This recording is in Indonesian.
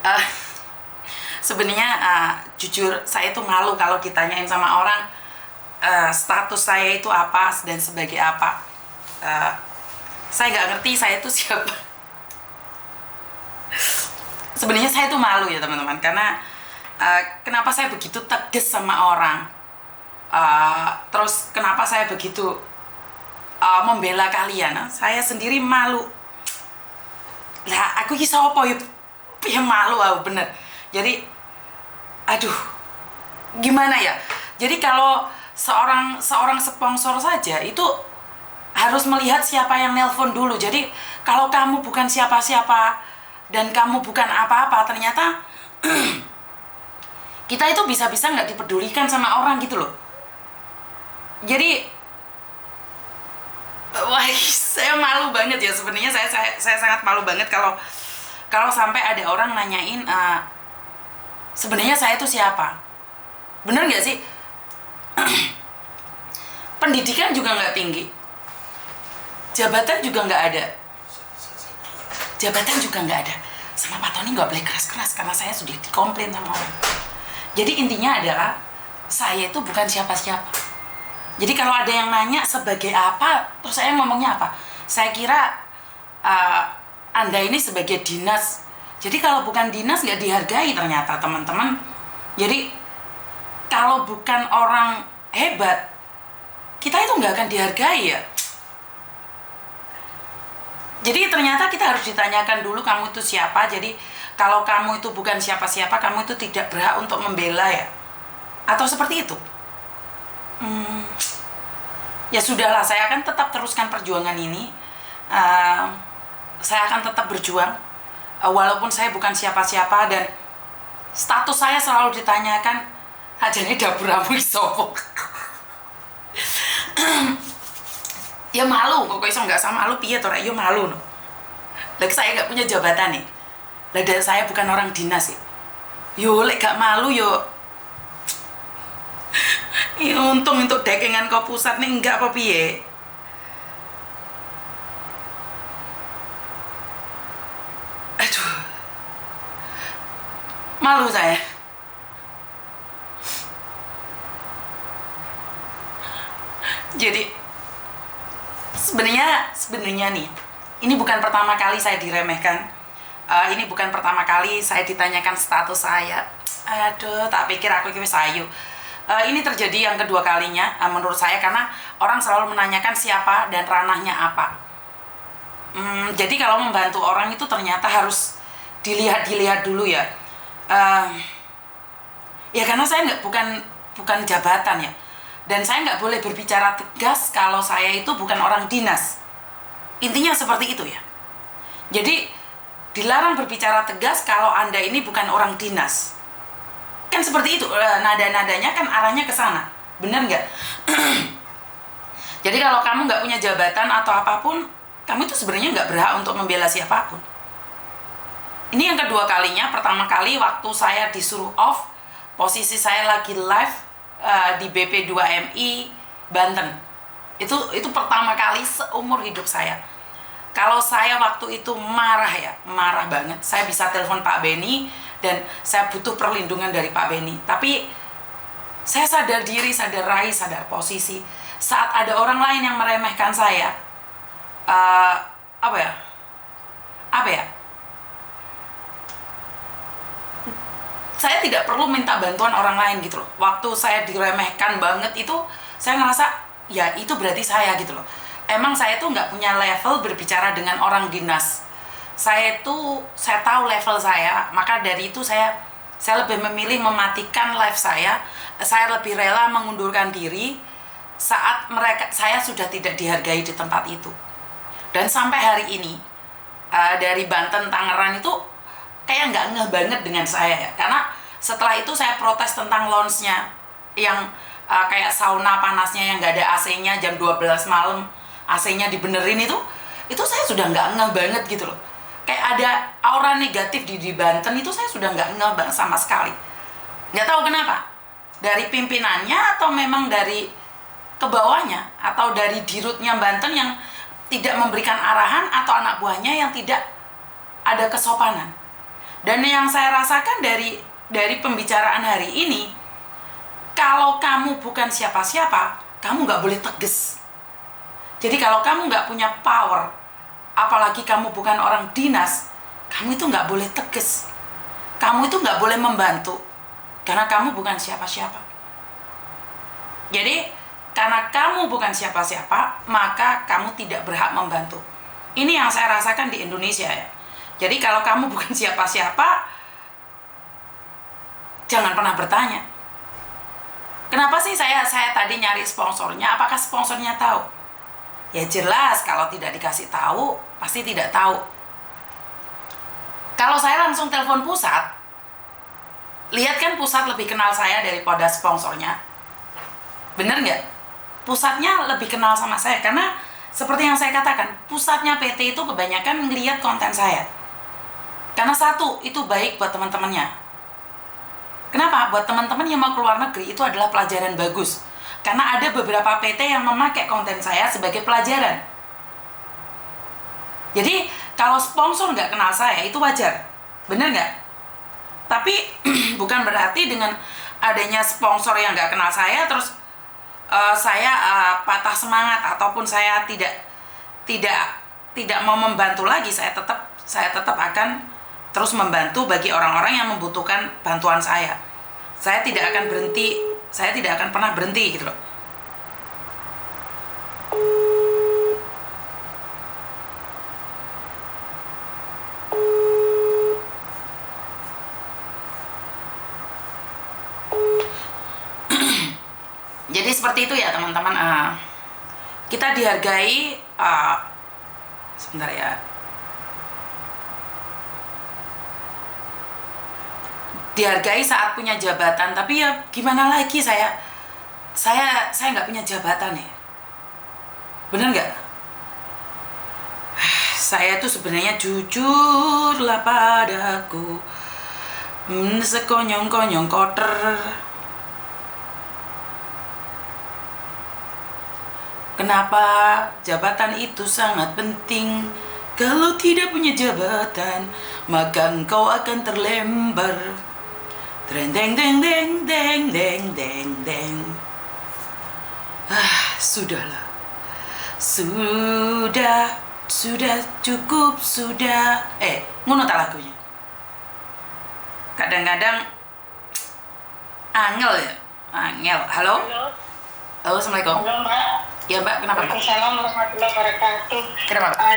Eh, Sebenarnya jujur saya tuh malu kalau ditanyain sama orang status saya itu apa dan sebagai apa. Eh, saya nggak ngerti saya itu siapa. Sebenarnya saya tuh malu ya teman-teman, karena kenapa saya begitu tegas sama orang. Terus kenapa saya begitu membela kalian? Saya sendiri malu. Lah aku kisah apa ya? Ya malu aku bener. Jadi aduh, gimana ya? Jadi kalau seorang sponsor saja itu harus melihat siapa yang nelpon dulu. Jadi kalau kamu bukan siapa-siapa dan kamu bukan apa-apa, ternyata kita itu bisa-bisa nggak dipedulikan sama orang gitu loh. Jadi wah, saya malu banget ya sebenarnya. Saya sangat malu banget kalau sampai ada orang nanyain sebenarnya saya itu siapa. Bener nggak sih? Pendidikan juga nggak tinggi, jabatan juga nggak ada, sama Pak Tony nggak boleh keras-keras karena saya sudah dikomplain sama orang. Jadi intinya adalah saya itu bukan siapa-siapa. Jadi kalau ada yang nanya sebagai apa, terus saya ngomongnya apa? Saya kira Anda ini sebagai dinas. Jadi kalau bukan dinas nggak dihargai ternyata teman-teman. Jadi kalau bukan orang hebat, kita itu nggak akan dihargai ya. Jadi ternyata kita harus ditanyakan dulu kamu itu siapa. Jadi kalau kamu itu bukan siapa-siapa, kamu itu tidak berhak untuk membela ya. Atau seperti itu. Ya sudahlah, saya akan tetap teruskan perjuangan ini. Saya akan tetap berjuang. Walaupun saya bukan siapa-siapa dan status saya selalu ditanyakan, hajane dapuramu isopo. Ya malu, kok iso nggak sama malu piye to rek, yo malu no. Lagi saya nggak punya jabatan nih. Lah saya bukan orang dinas ya. Yo lek gak malu yo. Ya untung untuk dekengan ke pusat nih enggak apa piye. Aduh. Malu saya. Jadi sebenarnya nih, ini bukan pertama kali saya diremehkan. Ini bukan pertama kali saya ditanyakan status saya. Aduh, tak pikir aku wis sayu. Ini terjadi yang kedua kalinya menurut saya, karena orang selalu menanyakan siapa dan ranahnya apa. Jadi kalau membantu orang itu ternyata harus dilihat dulu ya. Ya karena saya bukan jabatan ya. Dan saya nggak boleh berbicara tegas kalau saya itu bukan orang dinas. Intinya seperti itu ya. Jadi dilarang berbicara tegas kalau Anda ini bukan orang dinas. Kan seperti itu, nada-nadanya kan arahnya ke sana. Benar nggak? Jadi kalau kamu nggak punya jabatan atau apapun, kamu itu sebenarnya nggak berhak untuk membela siapapun. Ini yang kedua kalinya. Pertama kali waktu saya disuruh off, posisi saya lagi live di BP2MI Banten. Itu pertama kali seumur hidup saya. Kalau saya waktu itu marah banget. Saya bisa telepon Pak Beni dan saya butuh perlindungan dari Pak Beni. Tapi saya sadar diri, sadar rai, sadar posisi. Saat ada orang lain yang meremehkan saya, apa ya? Saya tidak perlu minta bantuan orang lain gitu loh. Waktu saya diremehkan banget itu, saya ngerasa ya itu berarti saya gitu loh. Emang saya tuh nggak punya level berbicara dengan orang dinas. Saya tahu level saya, maka dari itu saya lebih memilih mematikan live saya. Saya lebih rela mengundurkan diri saat saya sudah tidak dihargai di tempat itu. Dan sampai hari ini dari Banten Tangerang itu kayak nggak ngeh banget dengan saya ya, karena setelah itu saya protes tentang lounge-nya yang kayak sauna panasnya yang nggak ada AC-nya, jam 12 malam AC-nya dibenerin itu saya sudah nggak ngeh banget gitu loh. Kayak ada aura negatif di Banten itu saya sudah nggak ngeh banget sama sekali. Nggak tahu kenapa, dari pimpinannya atau memang dari kebawahnya atau dari dirutnya Banten yang tidak memberikan arahan atau anak buahnya yang tidak ada kesopanan. Dan yang saya rasakan dari pembicaraan hari ini, kalau kamu bukan siapa-siapa, kamu nggak boleh tegas. Jadi kalau kamu nggak punya power, apalagi kamu bukan orang dinas, kamu itu nggak boleh tegas. Kamu itu nggak boleh membantu, karena kamu bukan siapa-siapa. Jadi, karena kamu bukan siapa-siapa, maka kamu tidak berhak membantu. Ini yang saya rasakan di Indonesia ya. Jadi kalau kamu bukan siapa-siapa, jangan pernah bertanya. Kenapa sih saya tadi nyari sponsornya? Apakah sponsornya tahu? Ya jelas kalau tidak dikasih tahu, pasti tidak tahu. Kalau saya langsung telepon pusat, lihat kan pusat lebih kenal saya daripada sponsornya. Bener nggak? Pusatnya lebih kenal sama saya, karena seperti yang saya katakan, pusatnya PT itu kebanyakan ngelihat konten saya. Karena satu, itu baik buat teman-temannya. Kenapa? Buat teman-teman yang mau keluar negeri, itu adalah pelajaran bagus. Karena ada beberapa PT yang memakai konten saya sebagai pelajaran. Jadi, kalau sponsor nggak kenal saya, itu wajar. Bener nggak? Tapi, bukan berarti dengan adanya sponsor yang nggak kenal saya, terus saya patah semangat, ataupun saya tidak mau membantu lagi. Saya tetap akan terus membantu bagi orang-orang yang membutuhkan bantuan saya. Saya tidak akan berhenti, saya tidak akan pernah berhenti gitu loh. Jadi seperti itu ya teman-teman. Kita dihargai, sebentar ya. Dihargai saat punya jabatan, tapi ya gimana lagi, saya nggak punya jabatan ya. Bener nggak? Saya tuh sebenarnya jujurlah padaku, sekonyong-konyong kotor. Kenapa jabatan itu sangat penting? Kalau tidak punya jabatan, maka engkau akan terlempar. Deng deng deng deng deng deng deng deng. Sudahlah. Sudah cukup, sudah. Ngono tak lagunya. Kadang-kadang angel ya. Angel. Halo? Halo, Assalamualaikum. Halo Mbak. Ya Mbak, kenapa Mbak? Waalaikumsalam warahmatullahi wabarakatuh. Kenapa Mbak?